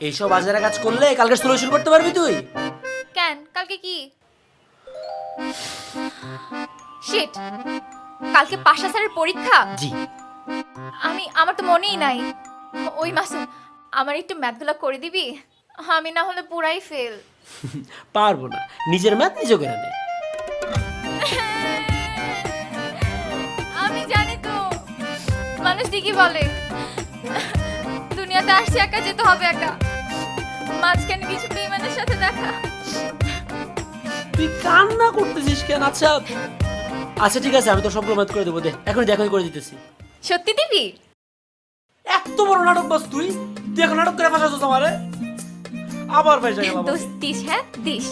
এইসব বাজারে কাজ করলে কালকে সলিউশন করতে পারবি তুই? কেন কালকে কি শিট কালকে পাশা স্যারের পরীক্ষা। জি। আমার তো মনেই নাই। ওই মাসুম আমার একটু ম্যাথগুলো করে দিবি, আমি না হলে পুরাই ফেল। পারবো না, নিজের ম্যাথ নিজে করে নে। আমি জানি তো, মানুষ ঠিকই বলে দুনিয়াতে আসছে একা, যেতে হবে একা। মাঝখানে কিছু বেইমানের সাথে দেখা। তুই কান্না করতেছিস কেন? আচ্ছা আচ্ছা ঠিক আছে, আমি তো সবগুলো ম্যাথ করে দেবো, দে এখনই করে দিতেছি। সত্যি দিবি? এত বড় নাটক বাস তুই তুই এখন নাটক করে ফাঁসাচ্ছিস আমারে। আবার পয়সা গেল। দোস্ত দিস, হ্যাঁ দিস।